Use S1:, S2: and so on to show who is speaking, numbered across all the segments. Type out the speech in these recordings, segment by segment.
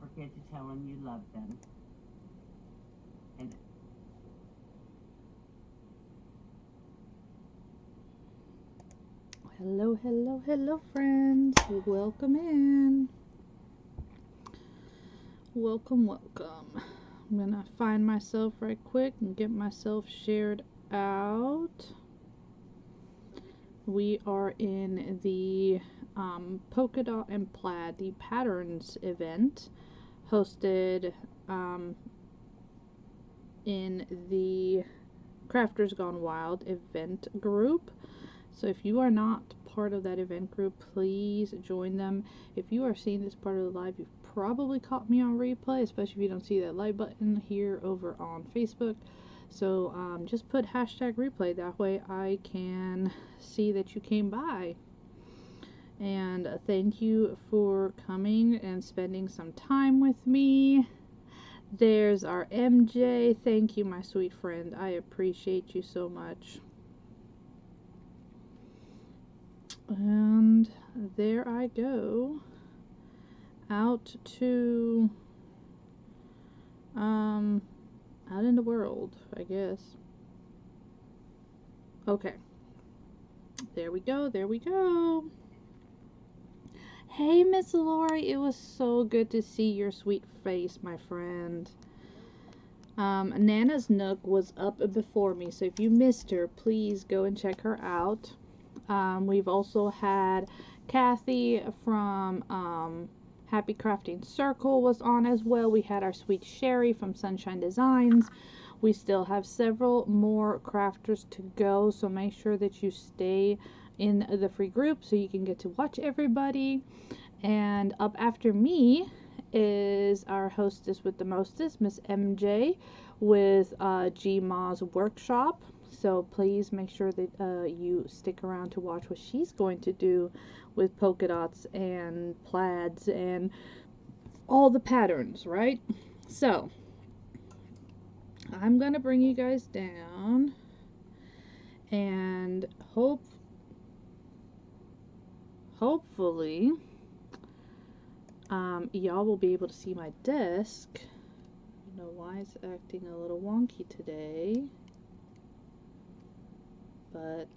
S1: don't forget to tell them you love them. And
S2: hello, hello, hello, friends. Welcome in. Welcome, welcome. I'm gonna find myself right quick and get myself shared out. We are in the Polka Dot and Plaid, the Patterns event, hosted in the Crafters Gone Wild event group. So if you are not part of that event group, please join them. If you are seeing this part of the live, you've probably caught me on replay, especially if you don't see that like button here over on Facebook. So just put hashtag replay, that way I can see that you came by. And thank you for coming and spending some time with me. There's our MJ. Thank you, my sweet friend. I appreciate you so much. And there I go out to out in the world, I guess. Okay, there we go, there we go. Hey, Miss Lori, it was so good to see your sweet face, my friend. Nana's Nook was up before me, so if you missed her, please go and check her out. We've also had Kathy from Happy Crafting Circle was on as well. We had our sweet Sherry from Sunshine Designs. We still have several more crafters to go, so make sure that you stay in the free group so you can get to watch everybody. And up after me is our hostess with the mostest, Miss MJ, with G-Ma's workshop. So please make sure that you stick around to watch what she's going to do with polka dots and plaids and all the patterns, right? So I'm gonna bring you guys down, and hopefully y'all will be able to see my desk. I don't know why it's acting a little wonky today, but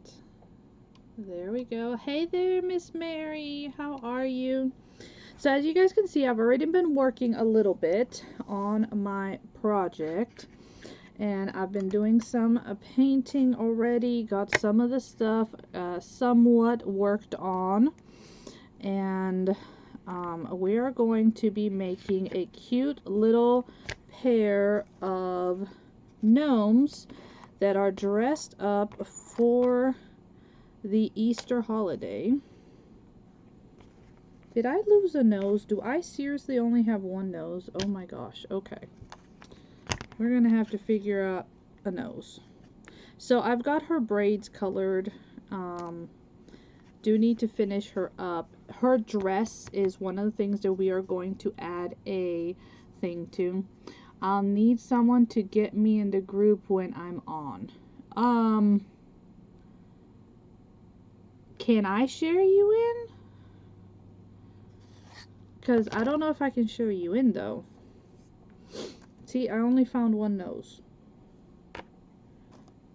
S2: there we go. Hey there, Miss Mary, how are you? So as you guys can see, I've already been working a little bit on my project, and I've been doing some painting already, got some of the stuff somewhat worked on, and we are going to be making a cute little pair of gnomes that are dressed up for the Easter holiday. Did I lose a nose? Do I seriously only have one nose? Oh my gosh. Okay. We're gonna have to figure out a nose. So I've got her braids colored. Do need to finish her up. Her dress is one of the things that we are going to add a thing to. I'll need someone to get me in the group when I'm on. Can I share you in? Because I don't know if I can show you in though. See, I only found one nose.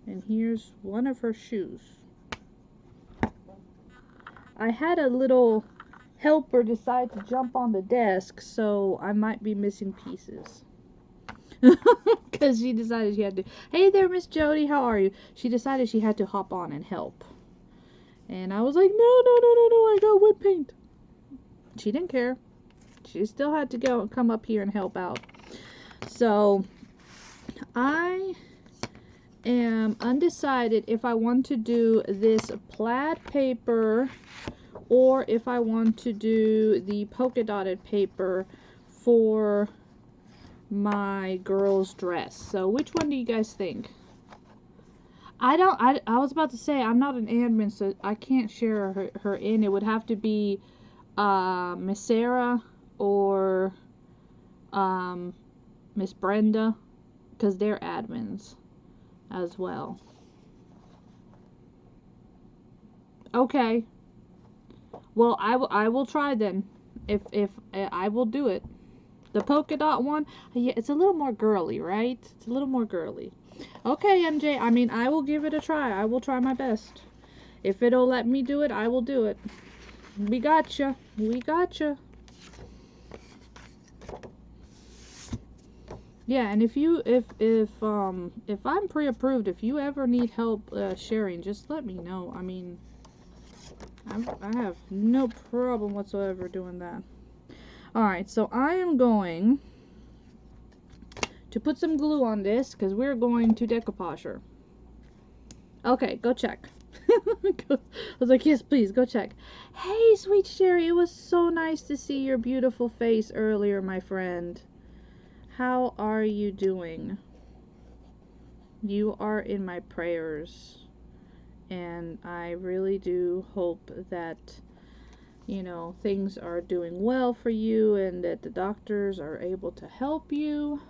S2: And here's one of her shoes. I had a little helper decide to jump on the desk, so I might be missing pieces. Because she decided she had to. Hey there, Miss Jody, how are you? She decided she had to hop on and help. And I was like, no, I got wood paint. She didn't care. She still had to go and come up here and help out. So I am undecided if I want to do this plaid paper or if I want to do the polka dotted paper for my girl's dress. So which one do you guys think? I was about to say, I'm not an admin, so I can't share her in. It would have to be Miss Sarah or Miss Brenda, because they're admins as well. Okay. Well, I will try then. If I will do it. The polka dot one? Yeah, it's a little more girly, right? It's a little more girly. Okay, MJ. I mean, I will give it a try. I will try my best. If it'll let me do it, I will do it. We gotcha. We gotcha. Yeah, and if I'm pre-approved, if you ever need help sharing, just let me know. I mean, I have no problem whatsoever doing that. Alright, so I am going to put some glue on this because we're going to decoupage her. Okay, go check. I was like, yes, please, go check. Hey, sweet Sherry, it was so nice to see your beautiful face earlier, my friend. How are you doing? You are in my prayers. And I really do hope that, you know, things are doing well for you and that the doctors are able to help you.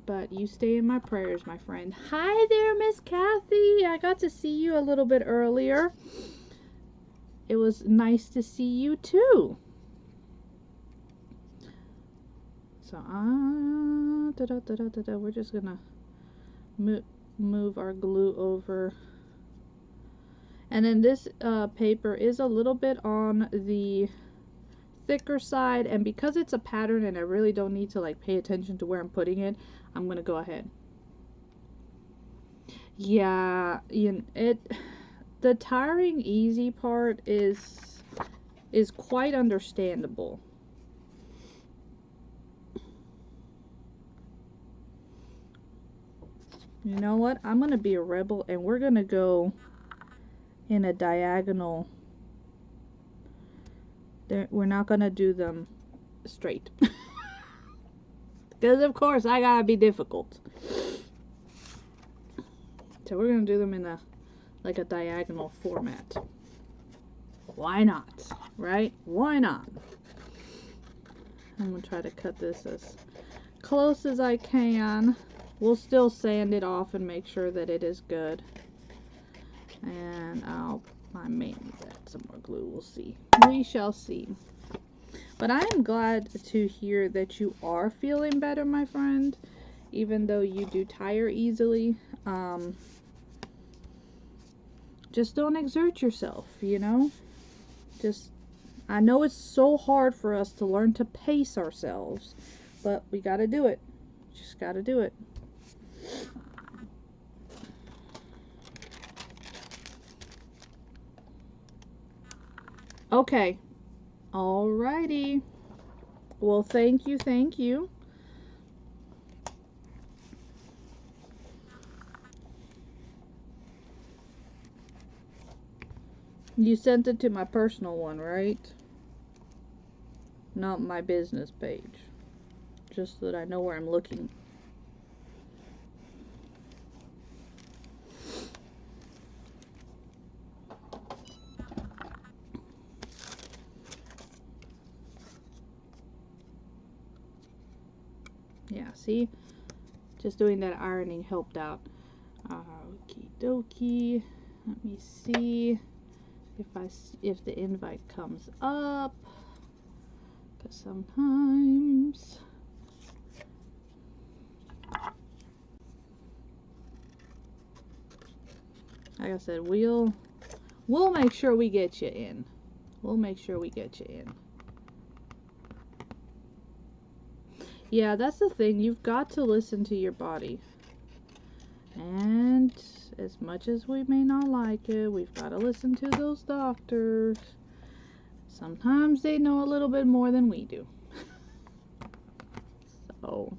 S2: But you stay in my prayers, my friend. Hi there, Miss Kathy. I got to see you a little bit earlier. It was nice to see you too. So, we're just gonna move our glue over. And then this paper is a little bit on the thicker side, and because it's a pattern and I really don't need to like pay attention to where I'm putting it, I'm gonna go ahead. Yeah, the tiring easy part is quite understandable. You know what? I'm gonna be a rebel and we're gonna go in a diagonal. We're not gonna do them straight. Because of course I gotta be difficult. So we're gonna do them in like a diagonal format. Why not? Right? Why not? I'm gonna try to cut this as close as I can. We'll still sand it off and make sure that it is good. And I may need that some more glue. We'll see. We shall see. But I am glad to hear that you are feeling better, my friend. Even though you do tire easily. Just don't exert yourself, you know? I know it's so hard for us to learn to pace ourselves. But we gotta do it. Just gotta do it. Okay. Alrighty. Well, thank you, thank you. You sent it to my personal one, right? Not my business page. Just so that I know where I'm looking. Yeah, see? Just doing that ironing helped out. Okie dokie. Let me see if the invite comes up. Because sometimes... Like I said, we'll make sure we get you in. We'll make sure we get you in. Yeah, that's the thing. You've got to listen to your body. And as much as we may not like it, we've got to listen to those doctors. Sometimes they know a little bit more than we do. So...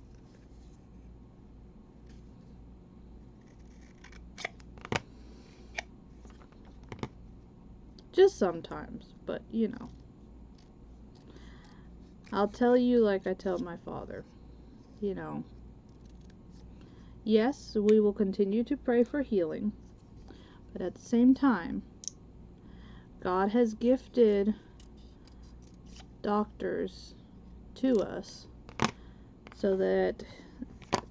S2: just sometimes, but you know. I'll tell you like I tell my father. You know. Yes, we will continue to pray for healing. But at the same time, God has gifted doctors to us so that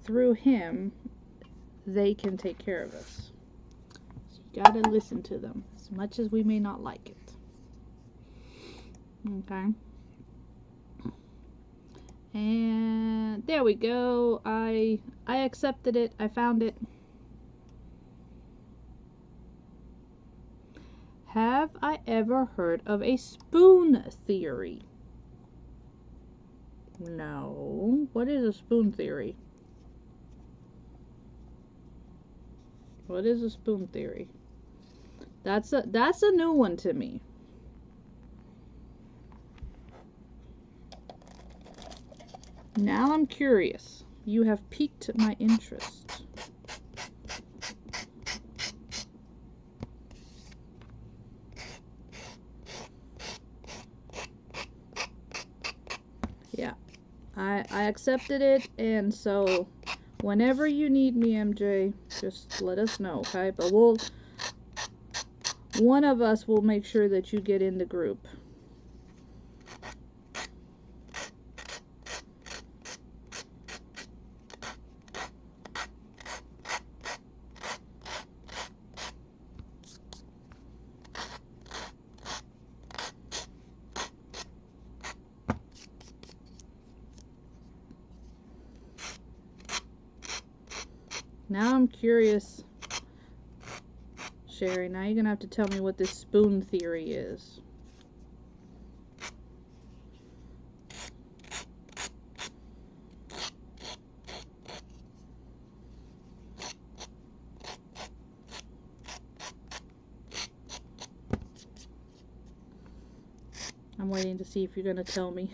S2: through Him, they can take care of us. So you gotta listen to them, as much as we may not like it. Okay? And there we go. I accepted it. I found it. Have I ever heard of a spoon theory? No. What is a spoon theory? What is a spoon theory? That's a new one to me. Now I'm curious. You have piqued my interest. Yeah. I accepted it, and so whenever you need me, MJ, just let us know, okay? But one of us will make sure that you get in the group. Now I'm curious, Sherry. Now you're gonna have to tell me what this spoon theory is. I'm waiting to see if you're gonna tell me.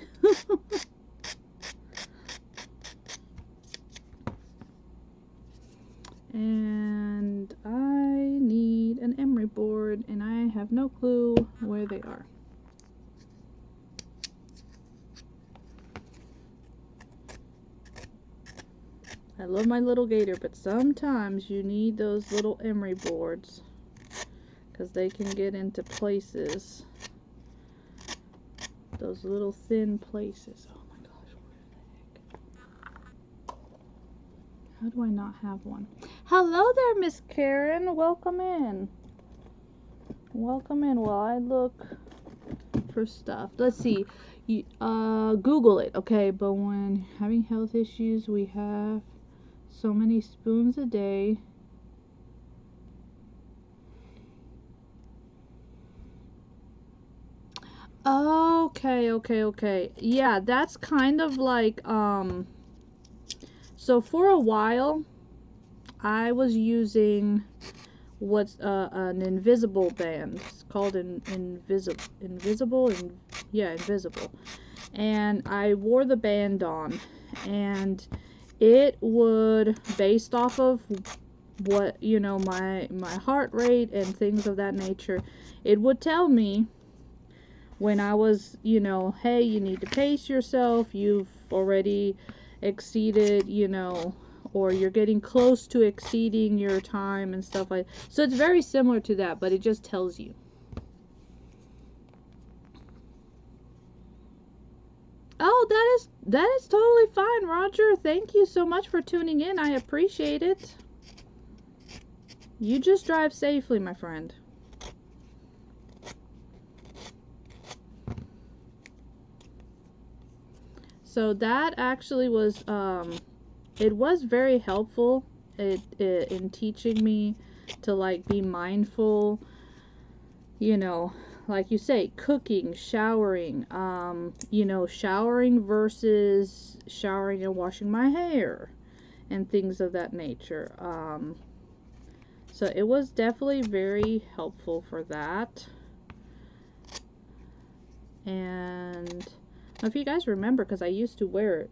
S2: And I need an emery board, and I have no clue where they are. I love my little gator, but sometimes you need those little emery boards because they can get into places. Those little thin places. Oh my gosh, where the heck? How do I not have one? Hello there, Miss Karen. Welcome in. Welcome in while I look for stuff. Let's see. You, Google it, okay? But when having health issues, we have so many spoons a day. Okay. Yeah, that's kind of like, so for a while, I was using what's an invisible band. It's called invisible, and I wore the band on, and it would, based off of what, you know, my heart rate and things of that nature, it would tell me when I was, you know, hey, you need to pace yourself, you've already exceeded, you know, or you're getting close to exceeding your time and stuff like that. So it's very similar to that, but it just tells you. Oh, that is totally fine, Roger. Thank you so much for tuning in. I appreciate it. You just drive safely, my friend. So that actually was it was very helpful in teaching me to like be mindful, you know, like you say, cooking, showering, you know, showering versus showering and washing my hair and things of that nature. So it was definitely very helpful for that. And if you guys remember, because I used to wear it,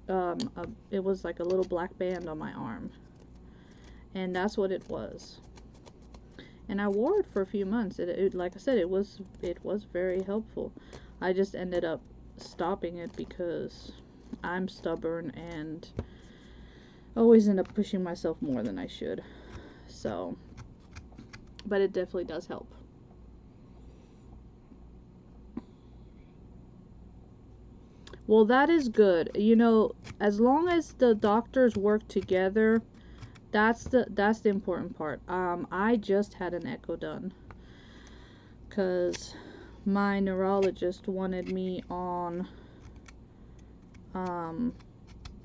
S2: it was like a little black band on my arm, and that's what it was. And I wore it for a few months. It like I said, it was very helpful. I just ended up stopping it because I'm stubborn and always end up pushing myself more than I should. So, but it definitely does help. Well, that is good. You know, as long as the doctors work together, that's the important part. I just had an echo done because my neurologist wanted me on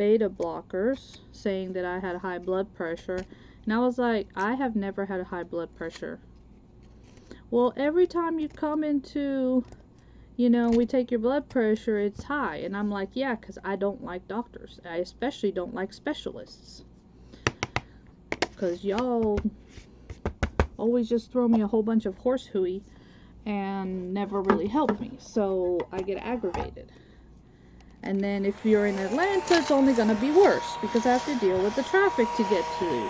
S2: beta blockers saying that I had high blood pressure. And I was like, I have never had a high blood pressure. Well, every time you come into, you know, we take your blood pressure, it's high. And I'm like, yeah, because I don't like doctors. I especially don't like specialists. Because y'all always just throw me a whole bunch of horse hooey and never really help me. So I get aggravated. And then if you're in Atlanta, it's only going to be worse because I have to deal with the traffic to get to you.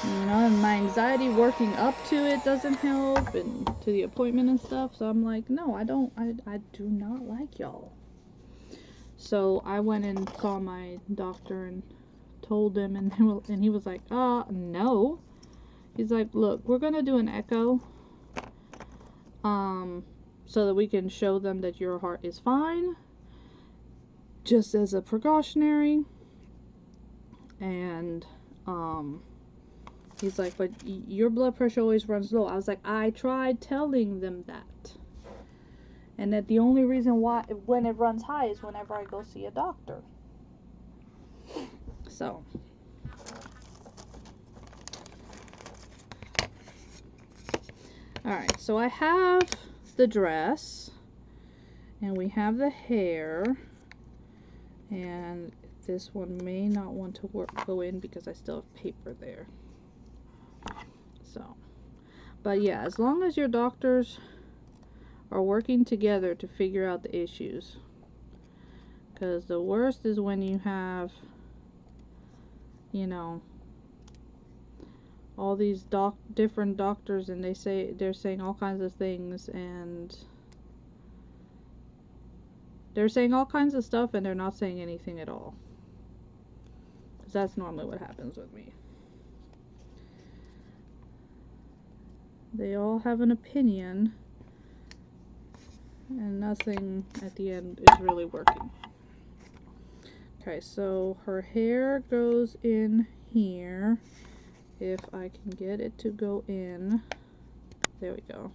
S2: You know, and my anxiety working up to it doesn't help, and to the appointment and stuff. So I'm like, no, I do not like y'all. So I went and saw my doctor and told him, and he was like, no. He's like, look, we're going to do an echo. So that we can show them that your heart is fine, just as a precautionary. And he's like, but your blood pressure always runs low. I was like, I tried telling them that, and that the only reason why when it runs high is whenever I go see a doctor. So alright, so I have the dress, and we have the hair, and this one may not want to go in because I still have paper there. So, but yeah, as long as your doctors are working together to figure out the issues, because the worst is when you have, you know, all these different doctors, and they're saying all kinds of things, and they're saying all kinds of stuff, and they're not saying anything at all. Because that's normally what happens with me. They all have an opinion, and nothing at the end is really working. Okay, so her hair goes in here. If I can get it to go in. There we go.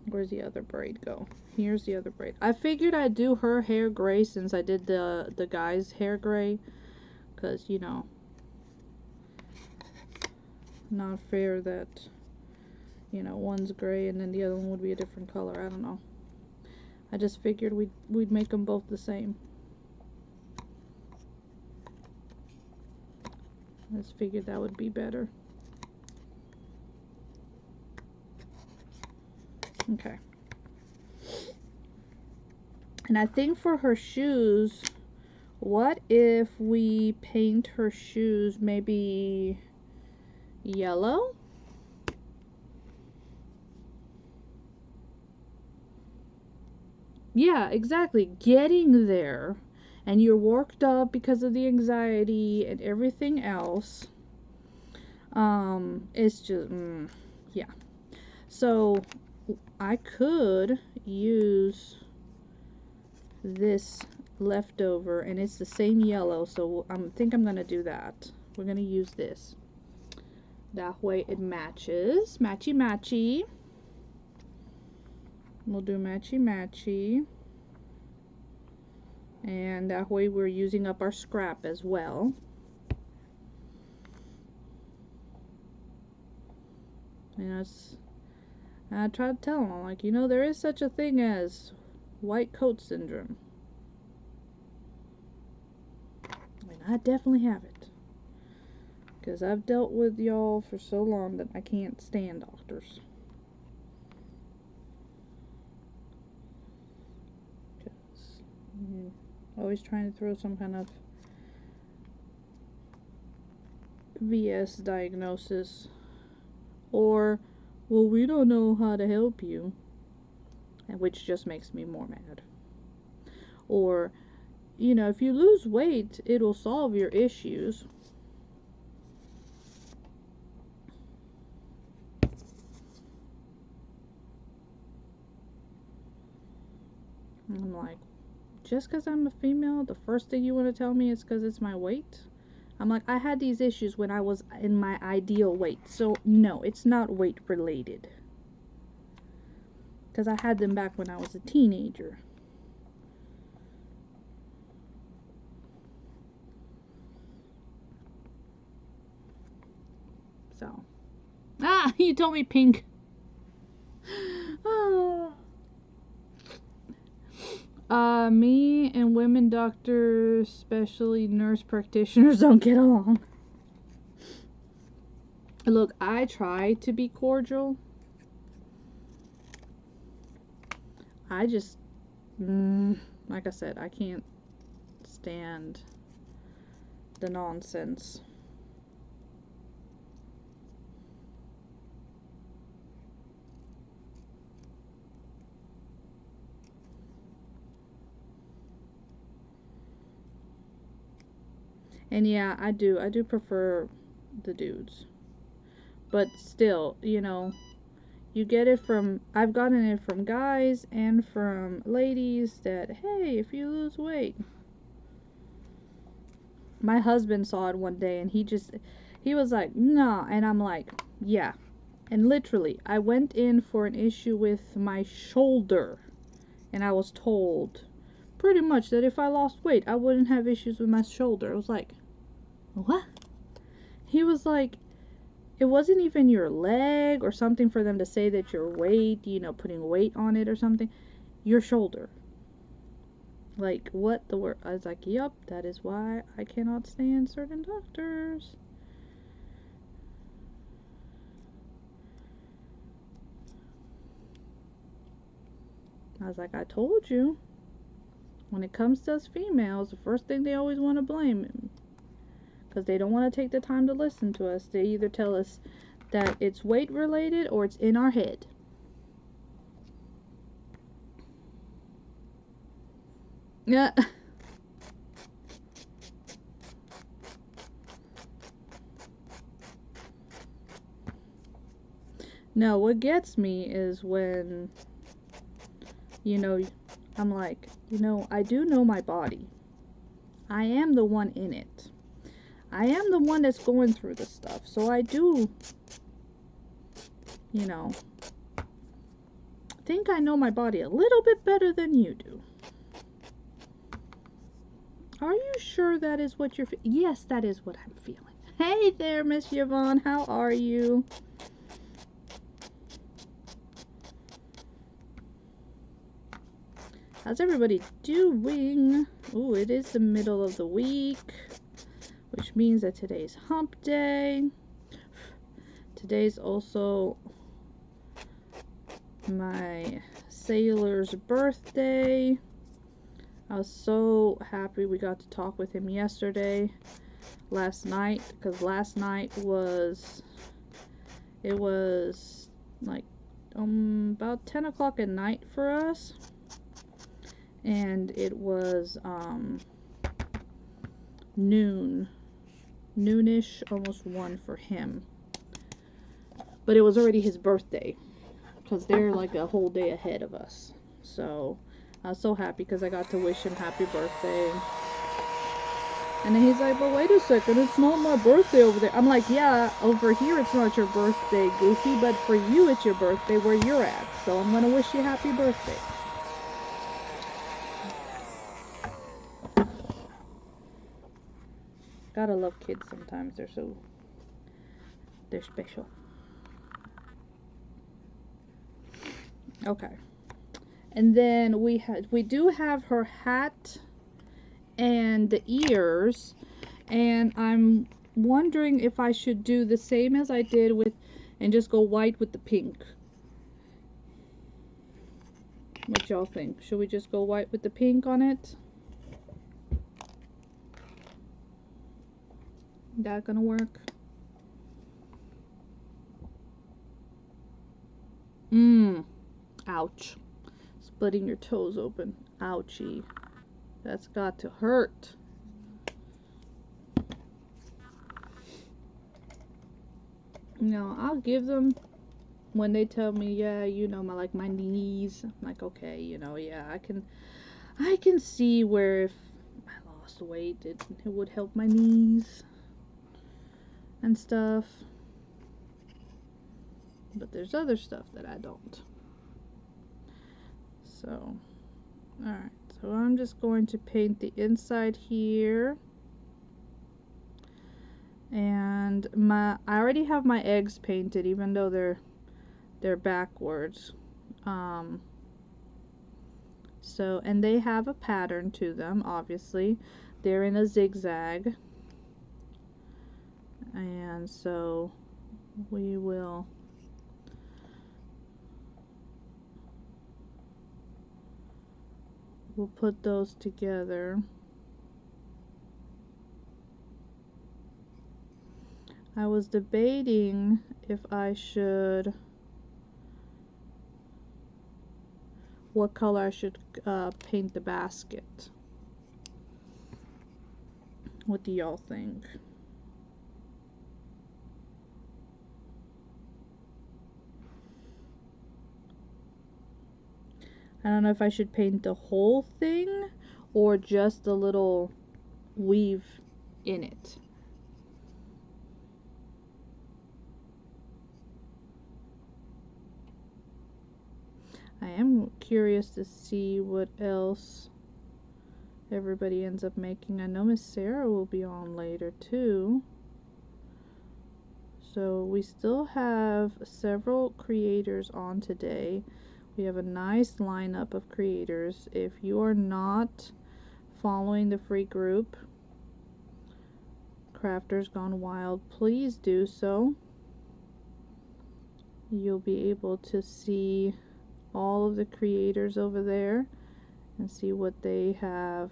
S2: Where's the other braid go? Here's the other braid. I figured I'd do her hair gray since I did the guy's hair gray. Because, you know, not fair that, you know, one's gray and then the other one would be a different color. I don't know. I just figured we'd make them both the same. I just figured that would be better. Okay. And I think for her shoes, what if we paint her shoes maybe yellow? Yeah, exactly. Getting there. And you're worked up because of the anxiety and everything else. It's just, yeah. So, I could use this leftover, and it's the same yellow, so I think I'm going to do that. We're going to use this. That way it matches. Matchy matchy. We'll do matchy matchy. And that way we're using up our scrap as well. And I try to tell them, like, you know, there is such a thing as white coat syndrome. And I definitely have it. Because I've dealt with y'all for so long that I can't stand doctors. Because you're always trying to throw some kind of BS diagnosis. Or, well, we don't know how to help you. And which just makes me more mad. Or, you know, if you lose weight, it'll solve your issues. And I'm like, just because I'm a female, the first thing you want to tell me is because it's my weight? I'm like, I had these issues when I was in my ideal weight. So, no, it's not weight related. because I had them back when I was a teenager. So, you told me pink. Oh. Me and women doctors, especially nurse practitioners, don't get along. Look, I try to be cordial. I just, like I said, I can't stand the nonsense. And yeah, I do prefer the dudes. But still, you know, you get it from, I've gotten it from guys and from ladies that, hey, if you lose weight. My husband saw it one day and he was like, nah. And I'm like, yeah. And literally, I went in for an issue with my shoulder. And I was told pretty much that if I lost weight, I wouldn't have issues with my shoulder. I was like, what? He was like, it wasn't even your leg or something for them to say that your weight, you know, putting weight on it or something. Your shoulder. Like, what the word? I was like, yup, that is why I cannot stand certain doctors. I was like, I told you. When it comes to us females, the first thing they always want to blame, because they don't want to take the time to listen to us. They either tell us that it's weight related or it's in our head. Yeah. No, what gets me is when, you know, I'm like, you know, I do know my body. I am the one in it. I am the one that's going through this stuff. So I do, you know, think I know my body a little bit better than you do. Are you sure that is what you're feeling? Yes, that is what I'm feeling. Hey there, Miss Yvonne. How are you? How's everybody doing? Ooh, it is the middle of the week, which means that today's hump day. Today's also my sailor's birthday. I was so happy we got to talk with him last night, because last night was, it was like about 10 o'clock at night for us, and it was noonish, almost 1 for him, but it was already his birthday, because they're like a whole day ahead of us. So I was so happy because I got to wish him happy birthday. And then he's like, but wait a second, it's not my birthday over there. I'm like, yeah, over here it's not your birthday, Goofy, but for you it's your birthday where you're at. So I'm going to wish you happy birthday. Gotta love kids sometimes. They're special. Okay. And then we do have her hat and the ears, and I'm wondering if I should do the same as I did with, and just go white with the pink. What y'all think? Should we just go white with the pink on it? That gonna work? Ouch. Splitting your toes open. Ouchie. That's got to hurt. No, I'll give them when they tell me, yeah, you know, my knees. I'm like, okay, you know, yeah, I can see where if I lost weight, it would help my knees and stuff. But there's other stuff that I don't. So, alright, so I'm just going to paint the inside here. And I already have my eggs painted, even though they're backwards. So, and they have a pattern to them, obviously. They're in a zigzag. And so we'll put those together. I was debating if I should, what color I should paint the basket. What do y'all think? I don't know if I should paint the whole thing or just the little weave in it. I am curious to see what else everybody ends up making. I know Miss Sarah will be on later too. So we still have several creators on today. We have a nice lineup of creators. If you are not following the free group, Crafters Gone Wild, please do so. You'll be able to see all of the creators over there and see what they have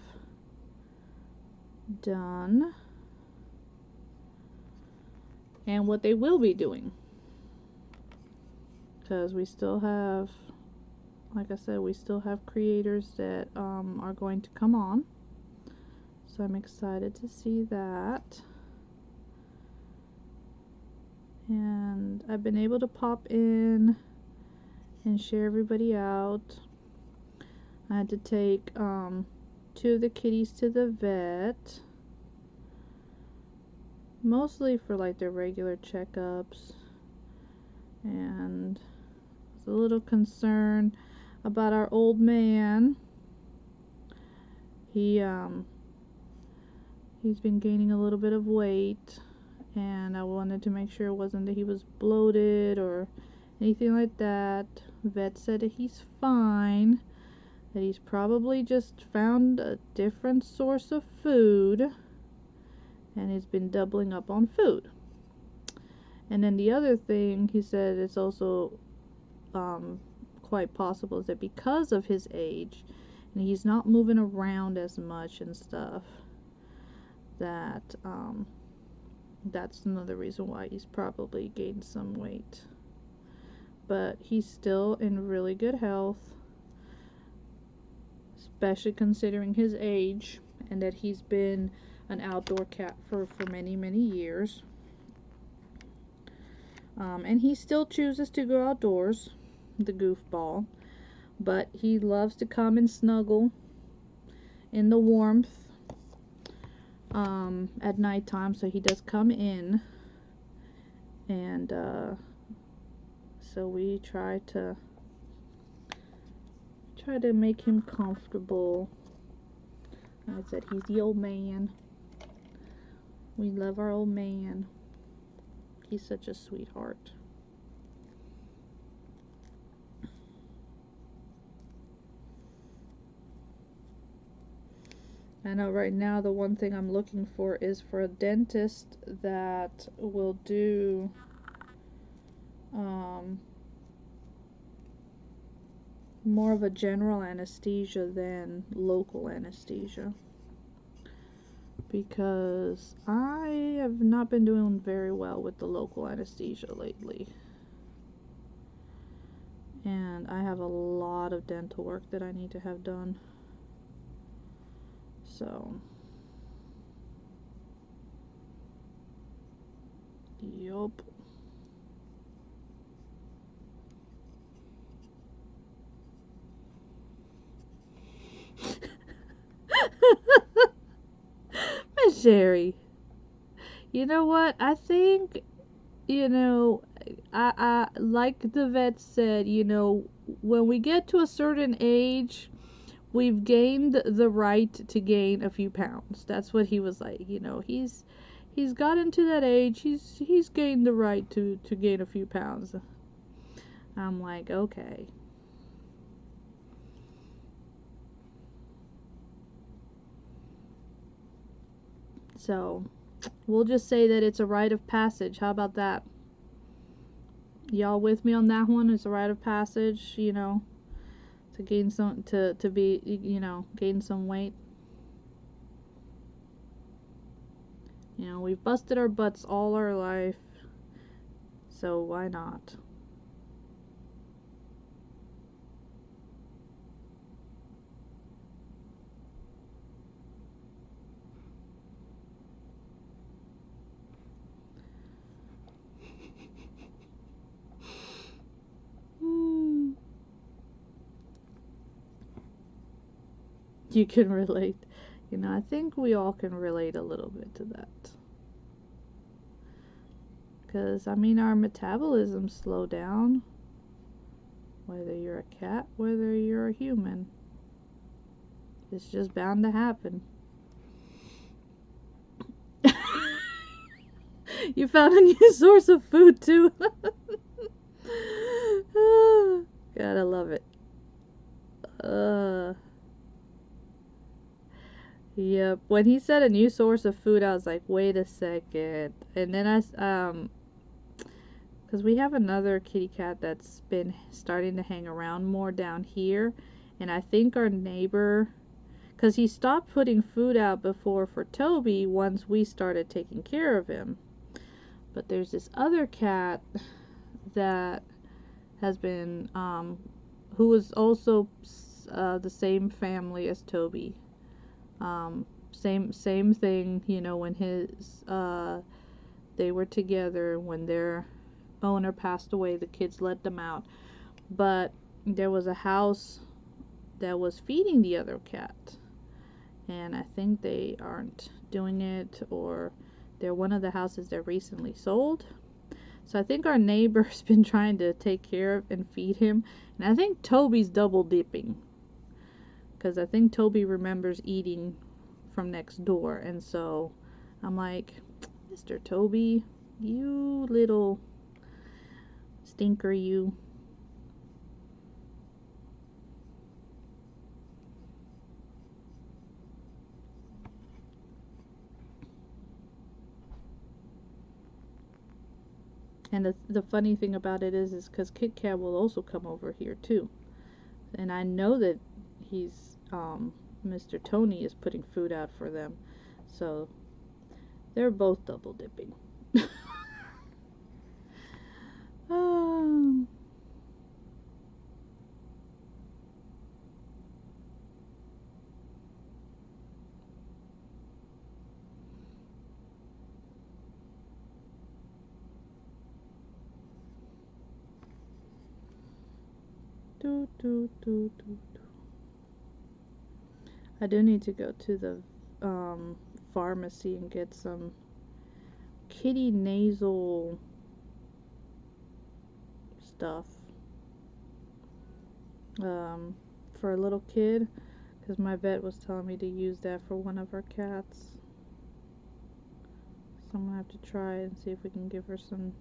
S2: done and what they will be doing, because we still have, like I said, we still have creators that are going to come on, so I'm excited to see that. And I've been able to pop in and share everybody out. I had to take 2 of the kitties to the vet, mostly for like their regular checkups, and I was a little concerned about our old man. He's been gaining a little bit of weight, and I wanted to make sure it wasn't that he was bloated or anything like that. Vet said that he's fine, that he's probably just found a different source of food and he's been doubling up on food. And then the other thing he said, it's also quite possible is that because of his age and he's not moving around as much and stuff, that that's another reason why he's probably gained some weight. But he's still in really good health, especially considering his age and that he's been an outdoor cat for many years. And he still chooses to go outdoors, the goofball, but he loves to come and snuggle in the warmth at nighttime, so he does come in, and so we try to make him comfortable. Like I said, he's the old man. We love our old man. He's such a sweetheart. I know right now the one thing I'm looking for is for a dentist that will do more of a general anesthesia than local anesthesia, because I have not been doing very well with the local anesthesia lately, and I have a lot of dental work that I need to have done. So yup. Miss Sherry, you know what? I think, you know, I like the vet said, you know, when we get to a certain age, we've gained the right to gain a few pounds. That's what he was like. You know, he's gotten to that age. He's gained the right to gain a few pounds. I'm like, okay. So, we'll just say that it's a rite of passage. How about that? Y'all with me on that one? It's a rite of passage, you know, to gain some to be, you know, gain some weight. You know, we've busted our butts all our life. So why not? Hmm. You can relate. You know, I think we all can relate a little bit to that. Because, I mean, our metabolism slow down. Whether you're a cat, whether you're a human. It's just bound to happen. You found a new source of food, too. Gotta love it. Yep. When he said a new source of food, I was like, wait a second. And then because we have another kitty cat that's been starting to hang around more down here. And I think our neighbor, because he stopped putting food out before for Toby once we started taking care of him. But there's this other cat that has been, who was also the same family as Toby. Same thing, you know, when they were together, when their owner passed away, the kids let them out. But there was a house that was feeding the other cat, and I think they aren't doing it, or they're one of the houses that recently sold. So I think our neighbor's been trying to take care of and feed him, and I think Toby's double dipping, because I think Toby remembers eating from next door. And so I'm like, Mr. Toby, you little stinker, you. And the funny thing about it is because Kit Kat will also come over here too, and I know that he's Mr. Tony is putting food out for them, so they're both double dipping. um, do, do, do, do. I do need to go to the pharmacy and get some kitty nasal stuff for a little kid, because my vet was telling me to use that for one of our cats. So I'm gonna have to try and see if we can give her some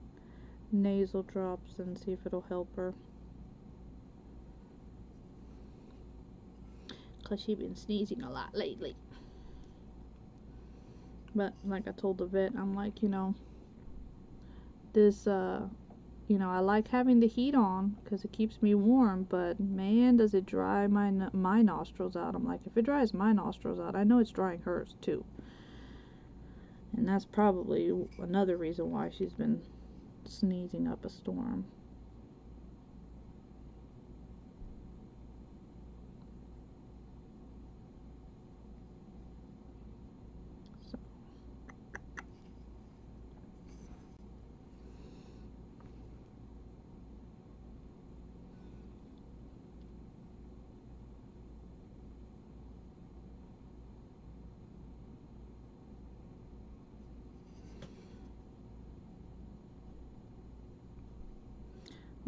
S2: nasal drops and see if it'll help her, because she's been sneezing a lot lately. But like I told the vet, I'm like, you know, this you know, I like having the heat on because it keeps me warm, but man, does it dry my nostrils out. I'm like, if it dries my nostrils out, I know it's drying hers too. And that's probably another reason why she's been sneezing up a storm. So.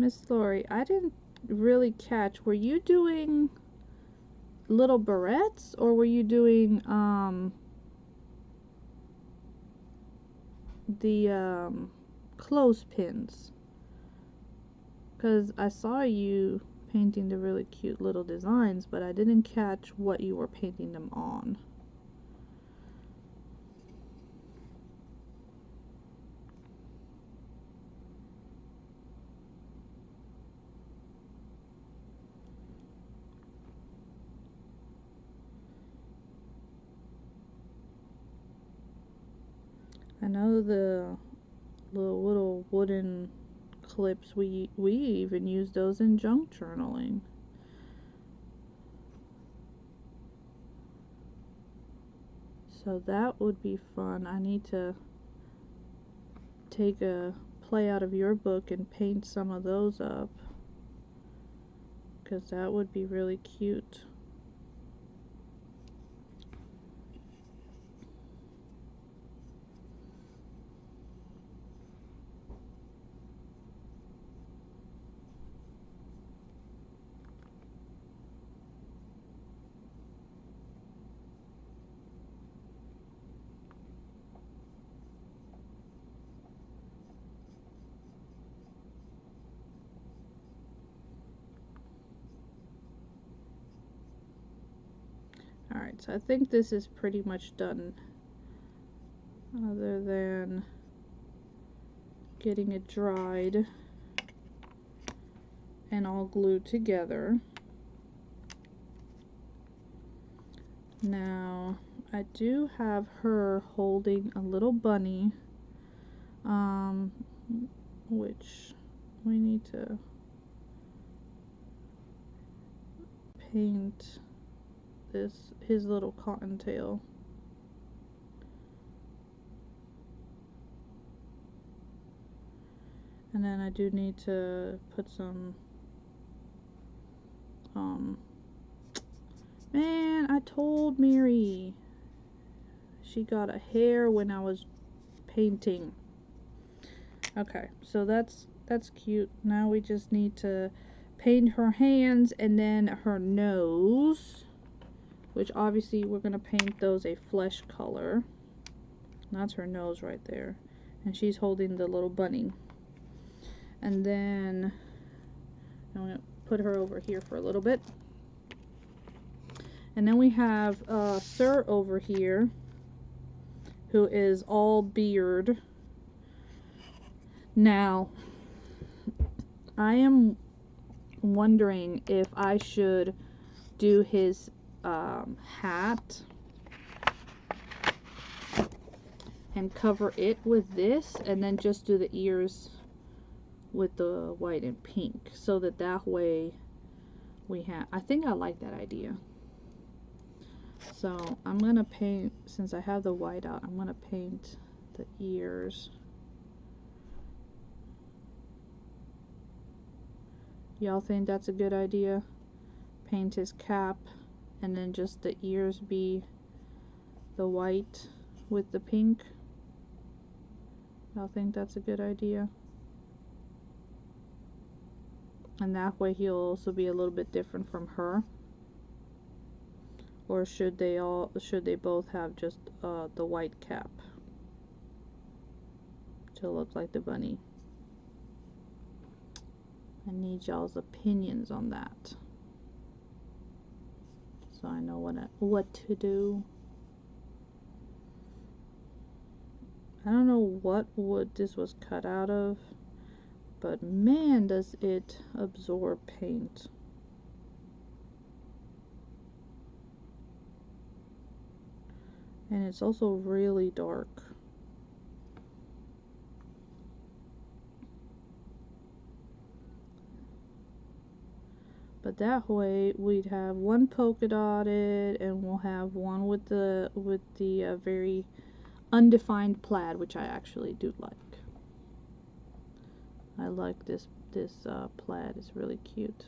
S2: Miss Lori, I didn't really catch. Were you doing little barrettes or were you doing the clothespins? Because I saw you painting the really cute little designs, but I didn't catch what you were painting them on. I know the little wooden clips, we even use those in junk journaling. So that would be fun. I need to take a play out of your book and paint some of those up, because that would be really cute. Alright, so I think this is pretty much done, other than getting it dried and all glued together. Now, I do have her holding a little bunny, which we need to paint his little cottontail. And then I do need to put some, man, I told Mary she got a hair when I was painting. Okay, so that's cute. Now we just need to paint her hands and then her nose, which obviously we're gonna paint those a flesh color. That's her nose right there, and she's holding the little bunny. And then I'm gonna put her over here for a little bit. And then we have Sir over here, who is all beard. Now, I am wondering if I should do his hat and cover it with this, and then just do the ears with the white and pink, so that way we have, I think I like that idea. So I'm gonna paint, since I have the white out, I'm gonna paint the ears. Y'all think that's a good idea? Paint his cap and then just the ears be the white with the pink. Y'all think that's a good idea? And that way he'll also be a little bit different from her. Or should they both have just the white cap to look like the bunny? I need y'all's opinions on that, so I know what to do. I don't know what wood this was cut out of, but man, does it absorb paint. And it's also really dark. But that way we'd have one polka dotted, and we'll have one with the very undefined plaid, which I actually do like. I like this plaid. It's really cute.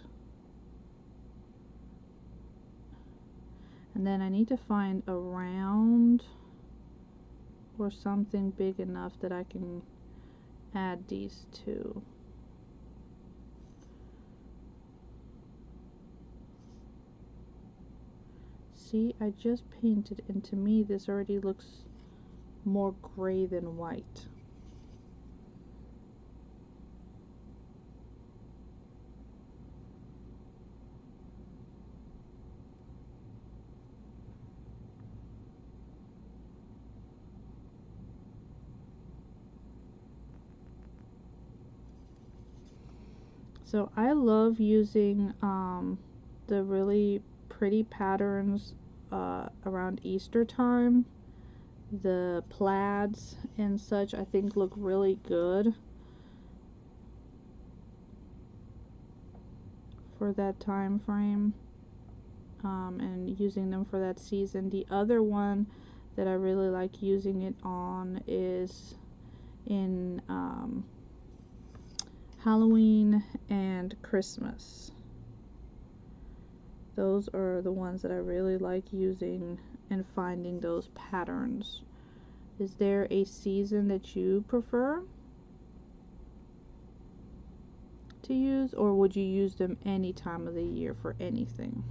S2: And then I need to find a round or something big enough that I can add these two. See, I just painted, and to me this already looks more gray than white. So I love using the really pretty patterns around Easter time. The plaids and such I think look really good for that time frame, and using them for that season. The other one that I really like using it on is in Halloween and Christmas. Those are the ones that I really like using and finding those patterns. Is there a season that you prefer to use, or would you use them any time of the year for anything?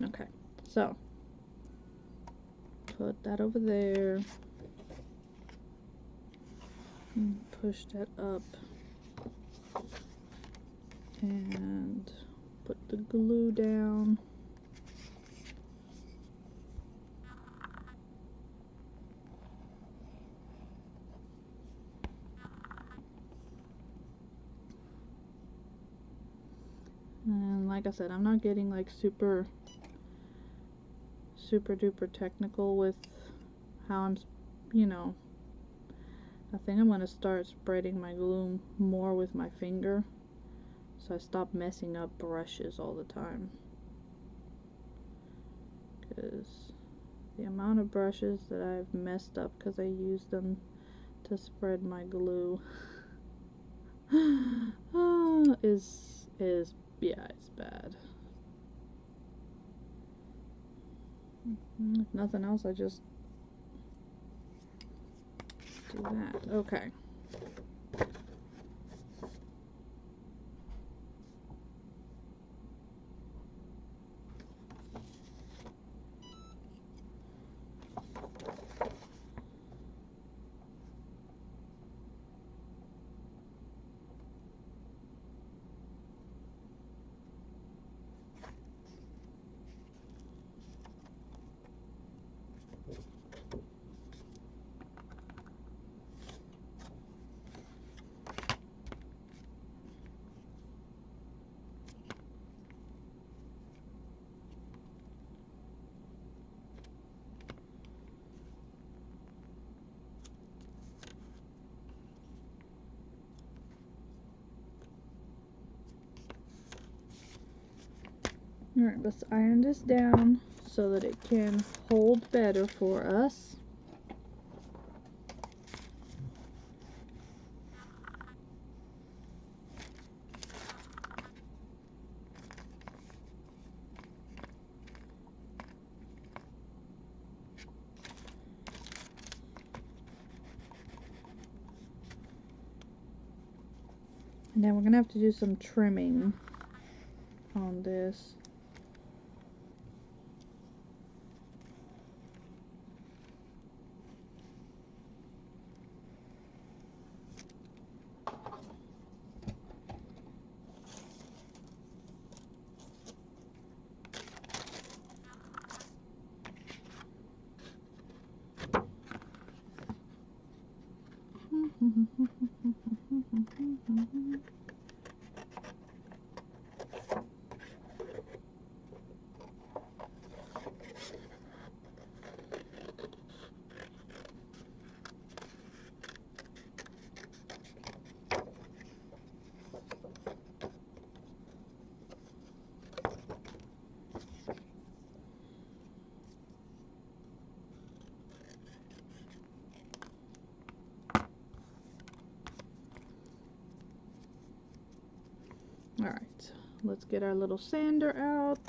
S2: Okay, so put that over there and push that up and put the glue down. And like I said, I'm not getting like super duper technical with how I'm, you know, I think I'm going to start spreading my glue more with my finger, so I stop messing up brushes all the time, because the amount of brushes that I've messed up because I used them to spread my glue is yeah, it's bad. If nothing else, I just do that. Okay. Alright, let's iron this down so that it can hold better for us. And then we're going to have to do some trimming on this. Alright, Let's get our little sander out.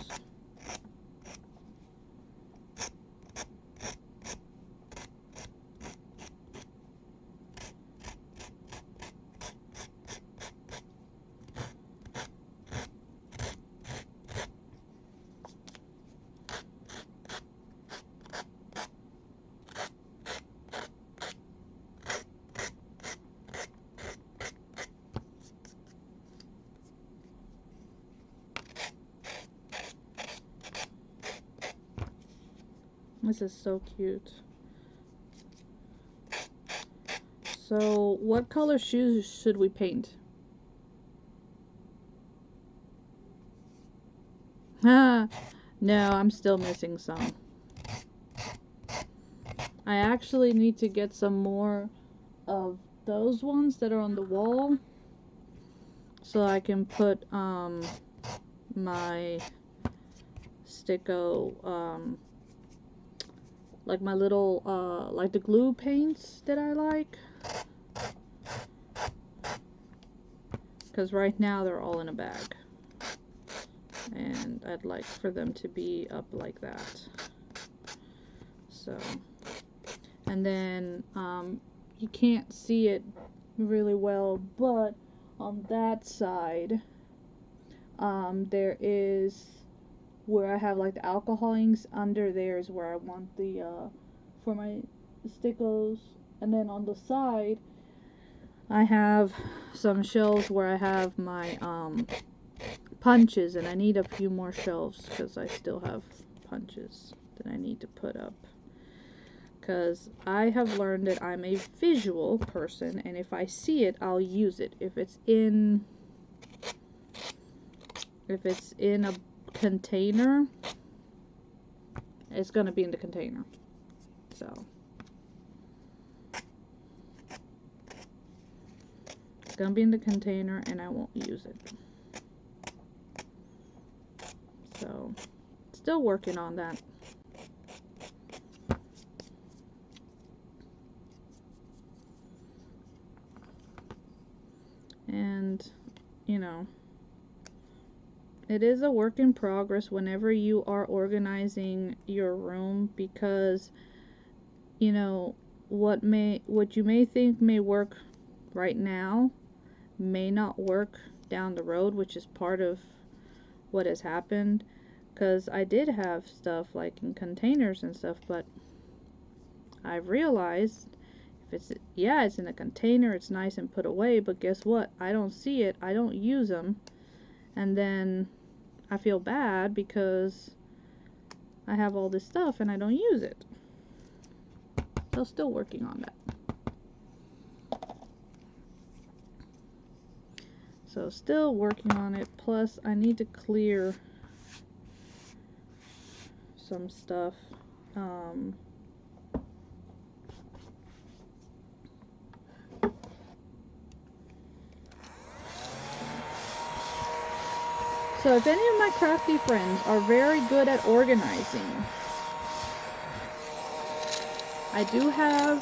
S2: This is so cute. So, what color shoes should we paint? No, I'm still missing some. I actually need to get some more of those ones that are on the wall so I can put my sticko, like my little like the glue paints that I like, because right now they're all in a bag and I'd like for them to be up like that. So, and then you can't see it really well, but on that side there is where I have like the alcohol inks. Under there is where I want the for my stickos, and then on the side I have some shelves where I have my punches, and I need a few more shelves because I still have punches that I need to put up, because I have learned that I'm a visual person, and if I see it, I'll use it. If it's in a container, it's gonna be in the container. So it's gonna be in the container and I won't use it. So still working on that. And you know, it is a work in progress whenever you are organizing your room, because you know what you may think may work right now may not work down the road, which is part of what has happened. Because I did have stuff like in containers and stuff, but I've realized if it's in a container, it's nice and put away, but guess what? I don't see it, I don't use them, and then I feel bad because I have all this stuff and I don't use it. So still working on that. So still working on it, plus I need to clear some stuff. So if any of my crafty friends are very good at organizing, I do have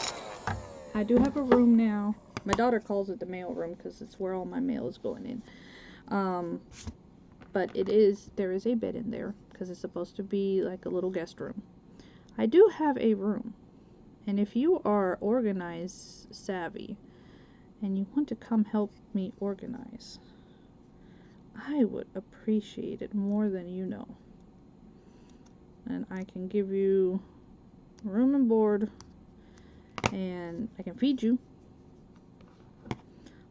S2: a room now. My daughter calls it the mail room because it's where all my mail is going in. But there is a bed in there because it's supposed to be like a little guest room. I do have a room, and if you are organize savvy and you want to come help me organize, I would appreciate it more than you know. And I can give you room and board, and I can feed you.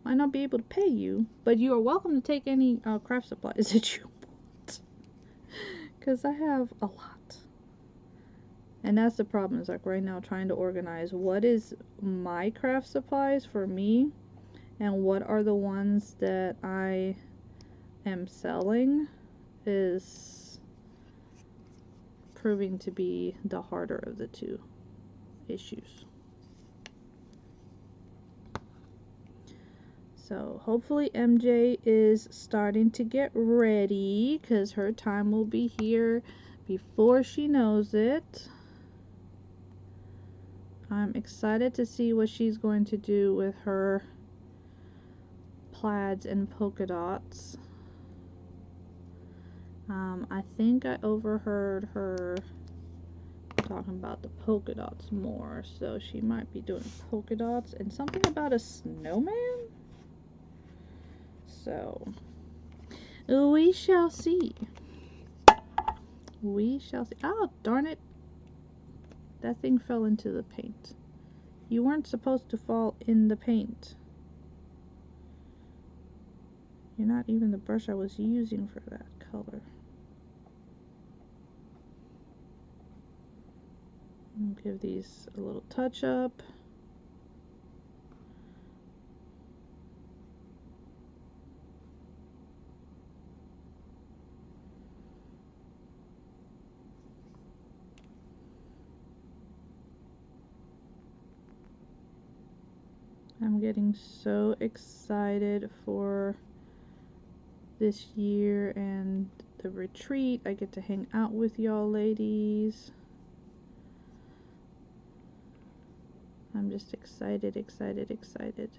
S2: Might not be able to pay you, but you are welcome to take any craft supplies that you want, because I have a lot. And that's the problem, is like right now trying to organize what is my craft supplies for me and what are the ones that I am selling is proving to be the harder of the two issues. So hopefully MJ is starting to get ready, because her time will be here before she knows it. I'm excited to see what she's going to do with her plaids and polka dots. I think I overheard her talking about the polka dots more, so she might be doing polka dots and something about a snowman. So we shall see. We shall see. Oh, darn it. That thing fell into the paint. You weren't supposed to fall in the paint. You're not even the brush I was using for that color. I'll give these a little touch up. I'm getting so excited for this year and the retreat. I get to hang out with y'all ladies. I'm just excited, excited, excited.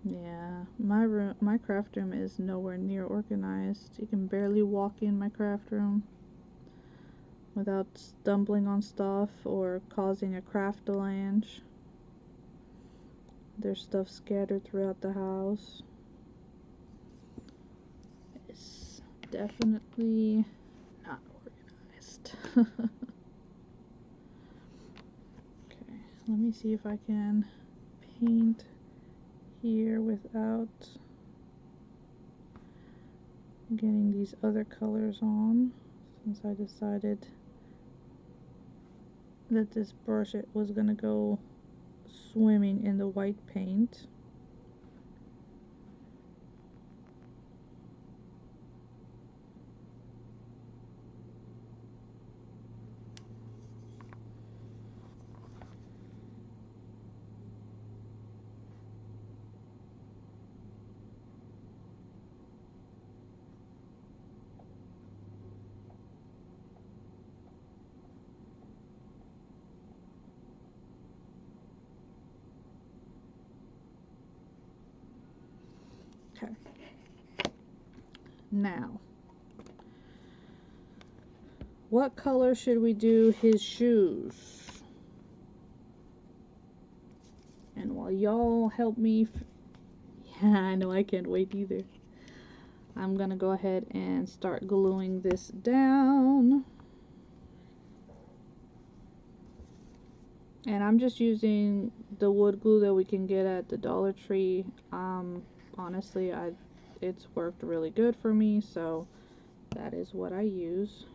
S2: Yeah, my craft room is nowhere near organized. You can barely walk in my craft room without stumbling on stuff or causing a craft-a-lange. There's stuff scattered throughout the house. It's definitely not organized. Okay, let me see if I can paint here without getting these other colors on, since I decided that this brush was gonna go swimming in the white paint. Okay. Now, what color should we do his shoes? And while y'all help me, yeah, I know I can't wait either. I'm gonna go ahead and start gluing this down. And I'm just using the wood glue that we can get at the Dollar Tree. Honestly, it's worked really good for me, so that is what I use.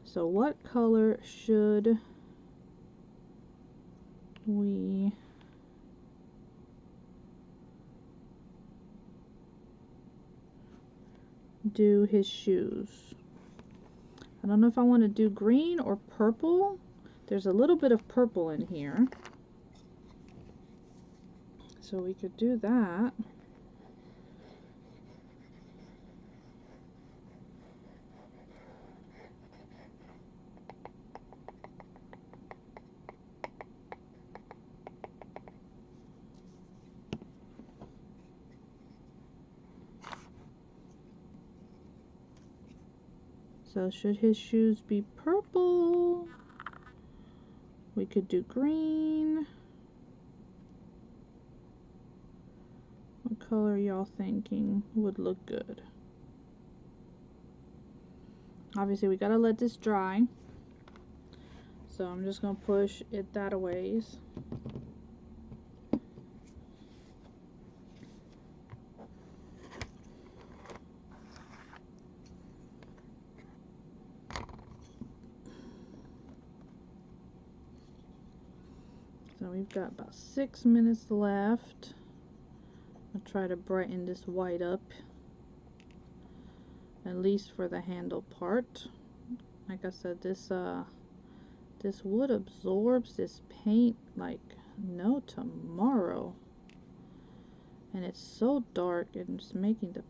S2: So what color should we do his shoes? I don't know if I want to do green or purple. There's a little bit of purple in here, so we could do that. So should his shoes be purple? We could do green. What color y'all thinking would look good? Obviously we gotta let this dry, so I'm just gonna push it that a ways. So we've got about 6 minutes left. I'll try to brighten this white up, at least for the handle part. Like I said, this This wood absorbs this paint like no tomorrow. And it's so dark and it's making the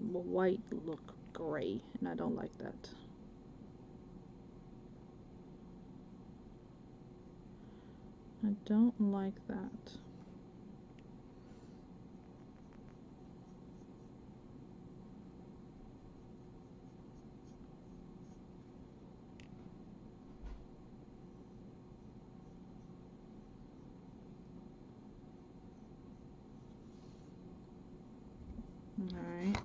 S2: white look gray, and I don't like that. I don't like that. Alright,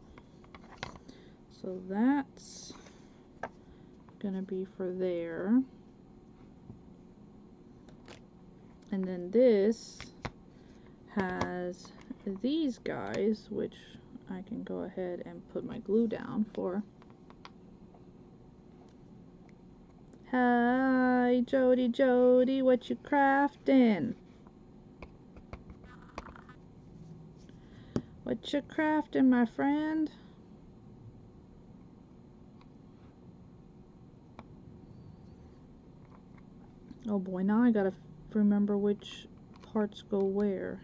S2: so that's gonna be for there. And then this has these guys, which I can go ahead and put my glue down for. Hi, Jody, Jody, what you crafting? What you crafting, my friend? Oh boy, now I gotta remember which parts go where.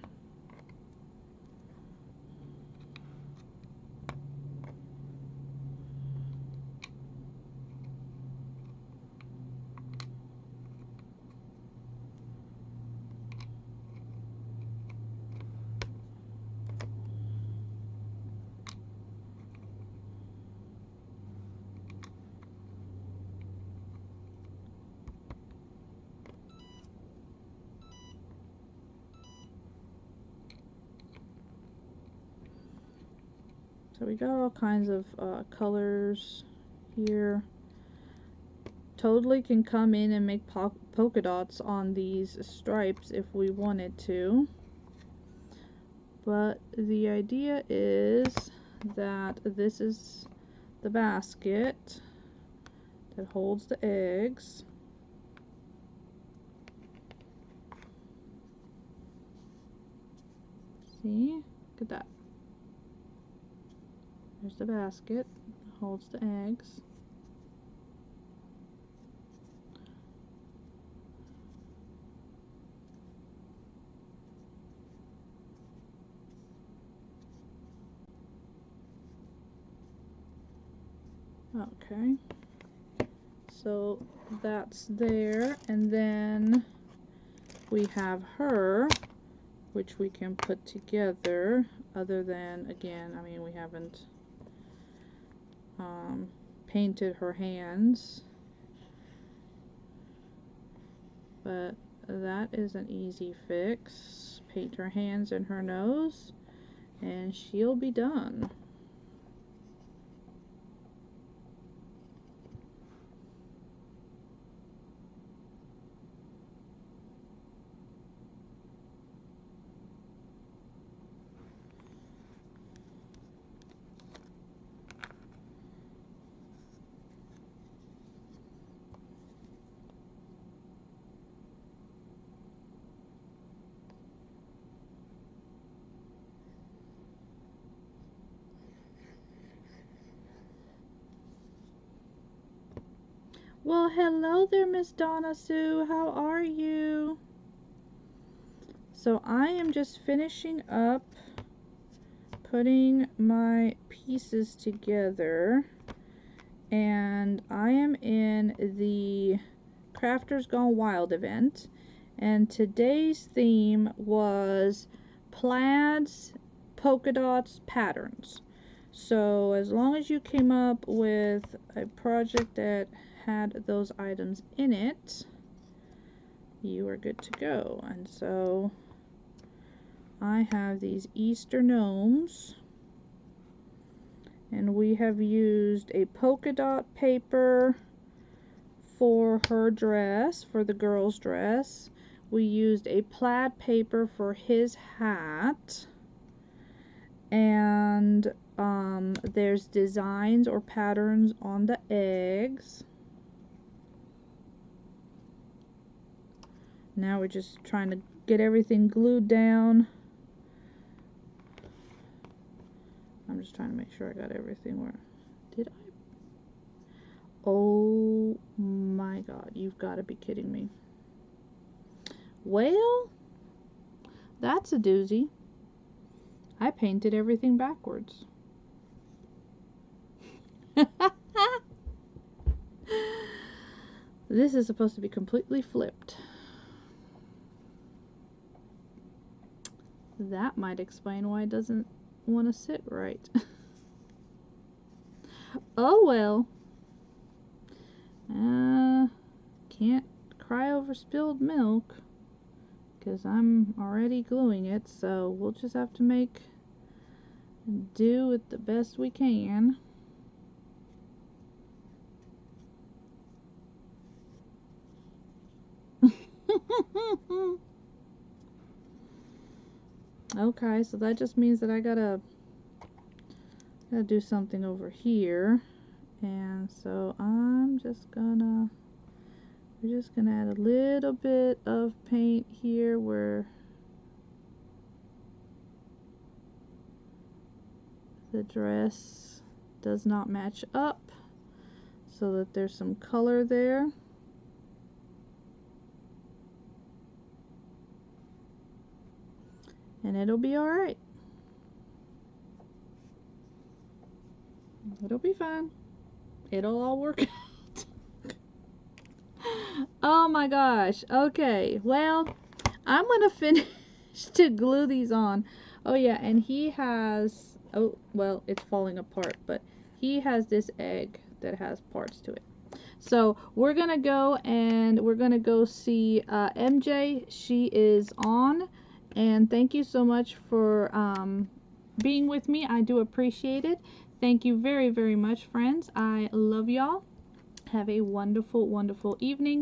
S2: So we got all kinds of colors here. Totally can come in and make polka dots on these stripes if we wanted to. But the idea is that this is the basket that holds the eggs. See? Look at that. There's the basket, holds the eggs. Okay, so that's there, and then we have her, which we can put together, other than, again, I mean, we haven't painted her hands, but that is an easy fix. Paint her hands and her nose, and she'll be done. Well, hello there, Miss Donna Sue. How are you? So I am just finishing up putting my pieces together, and I am in the Crafters Gone Wild event, and today's theme was plaids, polka dots, patterns. So as long as you came up with a project that had those items in it, you are good to go. And so I have these Easter gnomes, and we have used a polka dot paper for her dress, for the girl's dress. We used a plaid paper for his hat, and there's designs or patterns on the eggs. Now we're just trying to get everything glued down. I'm just trying to make sure I got everything where... Did I? Oh my god, you've got to be kidding me. Well, that's a doozy. I painted everything backwards. This is supposed to be completely flipped. That might explain why it doesn't want to sit right. Oh well. Can't cry over spilled milk because I'm already gluing it, so we'll just have to make do with the best we can. Okay, so that just means that I gotta do something over here, and so we're just gonna add a little bit of paint here where the dress does not match up, so that there's some color there. And it'll be alright. It'll be fine. It'll all work out. Oh my gosh. Okay, well, I'm gonna finish to glue these on. Oh yeah, and he has, oh well, it's falling apart, but he has this egg that has parts to it. So we're gonna go and we're gonna go see MJ. She is on, and thank you so much for being with me. I do appreciate it. Thank you very, very much, friends. I love y'all. Have a wonderful, wonderful evening.